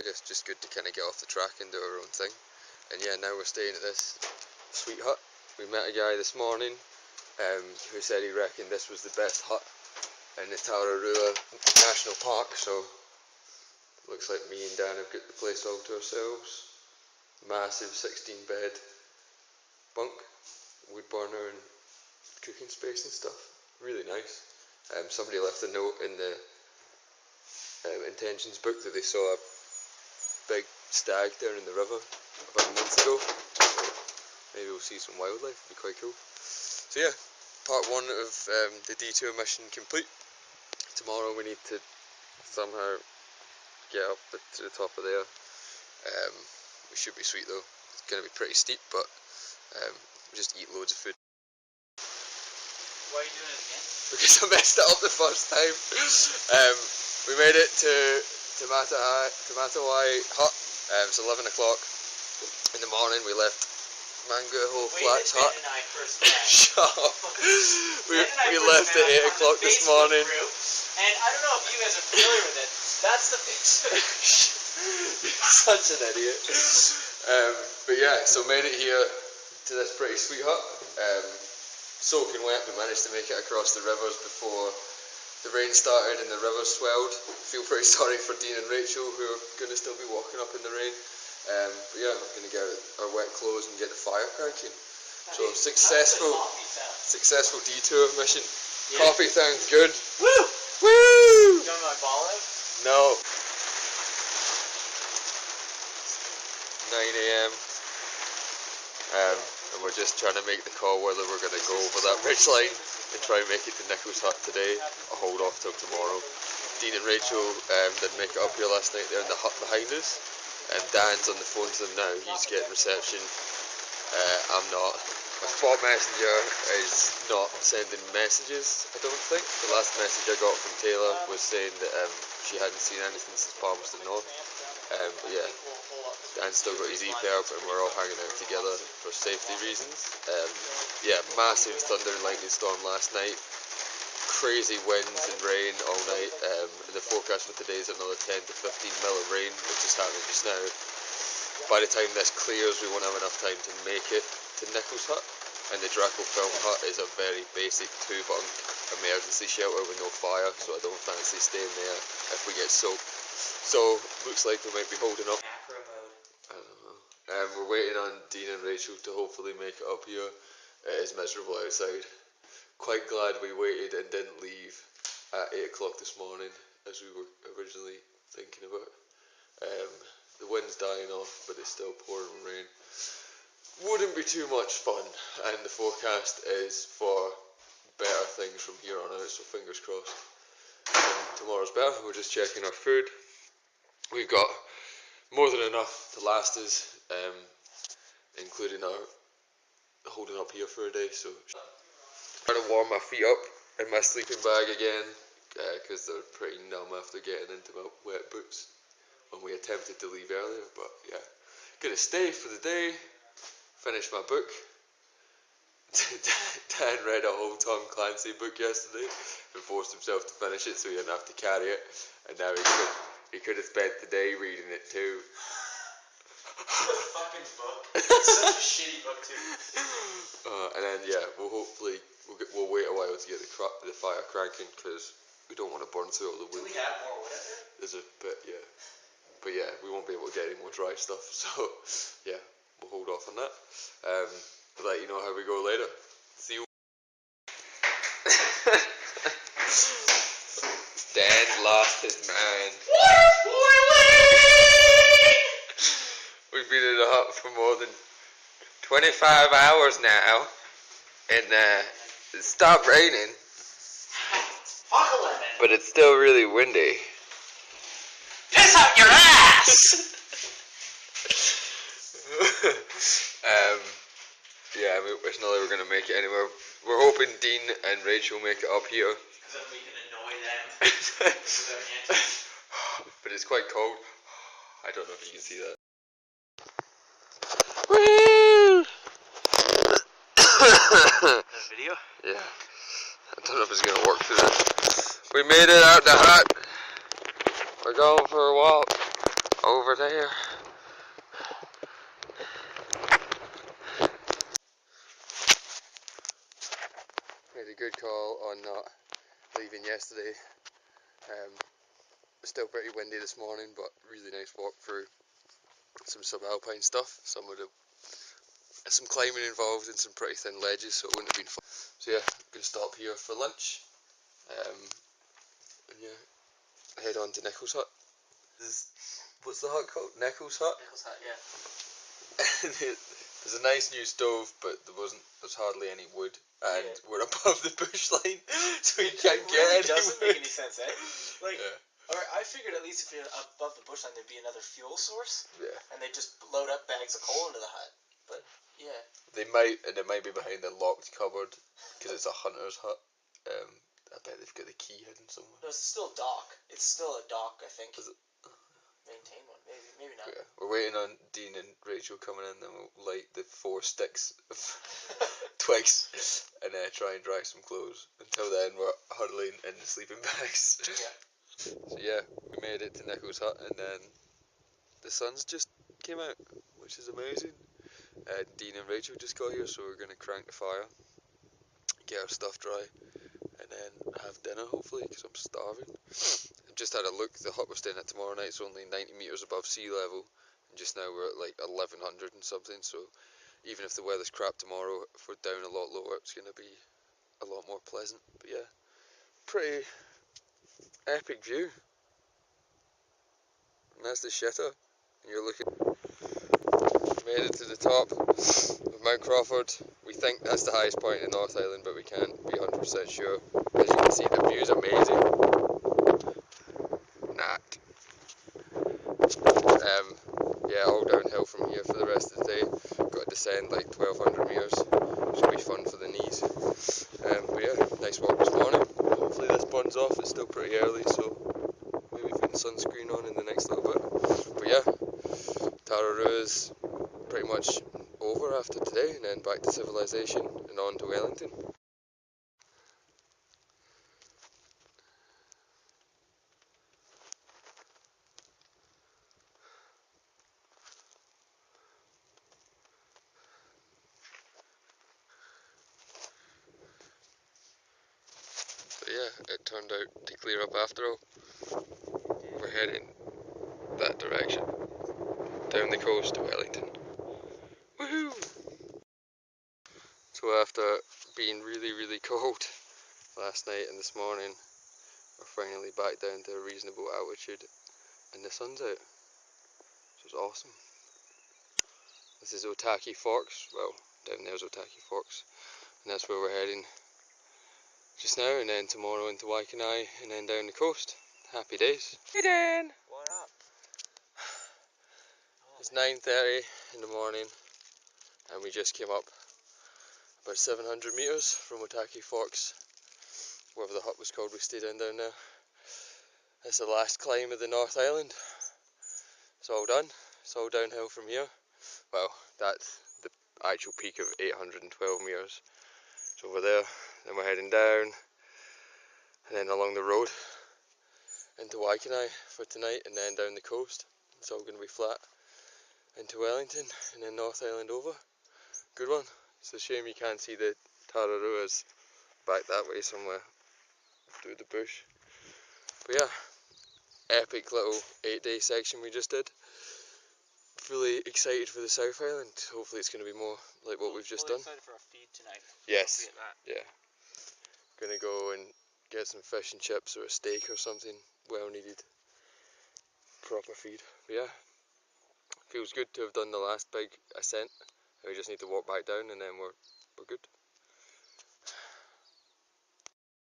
It's just good to kind of get off the track and do our own thing. And yeah, now we're staying at this sweet hut. We met a guy this morning who said he reckoned this was the best hut in the Tararuas National Park, so looks like me and Dan have got the place all to ourselves. Massive 16-bed bunk, wood burner and cooking space and stuff. Really nice. Somebody left a note in the intentions book that they saw a big stag down in the river about a month ago. So maybe we'll see some wildlife. It'd be quite cool. So yeah, part one of the detour mission complete. Tomorrow we need to somehow get up to the top of there. We should be sweet though. It's going to be pretty steep, but we just eat loads of food. Why are you doing it again? Because I messed it up the first time. We made it to Matawai hut. It's 11 o'clock in the morning. We left Mangaho Flats hut. Ben and I first met. Shut up. We left at 8 o'clock this morning. Group, and I don't know if you guys are familiar with it. That's the picture. Such an idiot. But yeah, so made it here to this pretty sweet hut. Soaking wet, we managed to make it across the rivers before the rain started and the rivers swelled. Feel pretty sorry for Dean and Rachel, who are going to still be walking up in the rain. But yeah, we're going to get our wet clothes and get the fire cranking. So successful detour mission. Yeah. Coffee sounds good. Woo! Woo! You want my ball out? No. 9 AM. And we're just trying to make the call whether we're going to go over that ridge line and try and make it to Nichols Hut today, or hold off till tomorrow. Dean and Rachel didn't make it up here last night. They're in the hut behind us. Dan's on the phone to them now. He's getting reception. I'm not. My spot messenger is not sending messages, I don't think. The last message I got from Taylor was saying that she hadn't seen anything since Palmerston North. But yeah, Dan's still got his EPR and we're all hanging out together for safety reasons. Yeah, massive thunder and lightning storm last night. Crazy winds and rain all night. And the forecast for today is another 10 to 15 mil of rain, which is happening just now. By the time this clears, we won't have enough time to make it to Nichols Hut. And the Draco Film Hut is a very basic 2-bunk emergency shelter with no fire, so I don't fancy staying there if we get soaked. So, looks like we might be holding up. Macro mode. I don't know. We're waiting on Dean and Rachel to hopefully make it up here. It is miserable outside. Quite glad we waited and didn't leave at 8 o'clock this morning, as we were originally thinking about. The wind's dying off, but it's still pouring rain. Wouldn't be too much fun, and the forecast is for better things from here on out, so fingers crossed. Tomorrow's better. We're just checking our food. We've got more than enough to last us, including our holding up here for a day. So trying to warm my feet up in my sleeping bag again, because they're pretty numb after getting into my wet boots when we attempted to leave earlier. But yeah, gonna stay for the day, finish my book. Dan read a whole Tom Clancy book yesterday and forced himself to finish it so he didn't have to carry it, and now he could have spent the day reading it too. What a fucking book. It's such a shitty book too. And then yeah, we'll wait a while to get the fire cranking, because we don't want to burn through all the wood. Do we have more wood out there? There's a bit, yeah. But yeah, we won't be able to get any more dry stuff, so yeah, we'll hold off on that. I'll let you know how we go later. See you. Dan lost his mind. We've been in the hut for more than 25 hours now, and it stopped raining, but it's still really windy. Piss out your ass! Yeah, it's not like we're going to make it anywhere. We're hoping Dean and Rachel make it up here. Because then we can annoy them with our antics. But it's quite cold. I don't know if you can see that. Woo! Video? Yeah. I don't know if it's going to work today. We made it out the hut. We're going for a walk. over there. Made a good call on not leaving yesterday. Still pretty windy this morning, but really nice walk through some subalpine stuff. Some climbing involved and some pretty thin ledges, so it wouldn't have been fun. So yeah, gonna stop here for lunch. And yeah, head on to Nichols Hut. What's the hut called? Nichols Hut? Nichols Hut, yeah. There's a nice new stove, but there's hardly any wood, and we're above the bush line, so you can't get any. It doesn't make any sense, eh? Like, yeah. or I figured at least if you're above the bush line, there'd be another fuel source. Yeah. And they just load up bags of coal into the hut. But yeah. They might, and it might be behind a locked cupboard because it's a hunter's hut. I bet they've got the key hidden somewhere. No, it's still a dock. It's still a dock, I think. Is it? Maintain one, maybe not. Yeah. We're waiting on Dean and Rachel coming in, then we'll light the 4 sticks of twigs and try and dry some clothes. Until then, we're huddling in the sleeping bags. Yeah. So yeah, we made it to Nichols Hut, and then the sun's just came out, which is amazing. Dean and Rachel just got here, so we're going to crank the fire, get our stuff dry, and then have dinner hopefully, because I'm starving. I've just had a look. The hut we're staying at tomorrow night is only 90 metres above sea level, and just now we're at like 1100 and something, so even if the weather's crap tomorrow, if we're down a lot lower, it's going to be a lot more pleasant. But yeah, pretty epic view. And that's the shitter, and you're looking. Made it to the top of Mount Crawford. We think that's the highest point in North Island, but we can't be 100% sure. As you can see, the view is amazing. Yeah, all downhill from here for the rest of the day. Got to descend like 1200 metres, which will be fun for the knees. But yeah, nice walk this morning. Hopefully this burns off. It's still pretty early, so maybe put sunscreen on in the next little bit. But yeah, Tararuas pretty much over after today, and then back to civilization and on to Wellington. But yeah, it turned out to clear up after all. We're heading that direction, down the coast to Wellington. Woohoo! So after being really cold last night and this morning, we're finally back down to a reasonable altitude and the sun's out. So it's awesome. This is Otaki Forks, well, down there's Otaki Forks, and that's where we're heading just now, and then tomorrow into Waikanae, and then down the coast. Happy days. Hey Dan! What up? It's 9:30 in the morning, and we just came up about 700 metres from Otaki Forks, whatever the hut was called we stayed in down there. It's the last climb of the North Island. It's all done. It's all downhill from here. Well, that's the actual peak of 812 metres. It's over there. Then we're heading down, and then along the road into Waikanae for tonight, and then down the coast. It's all going to be flat into Wellington, and then North Island over. Good one. It's a shame you can't see the Tararuas back that way somewhere through the bush. But yeah, epic little 8-day section we just did. Fully excited for the South Island. Hopefully it's going to be more like what we've just done. Excited for a feed tonight. Yes. Yeah. Gonna go and get some fish and chips or a steak or something. Well needed. Proper feed. But yeah. Feels good to have done the last big ascent. We just need to walk back down, and then we're good.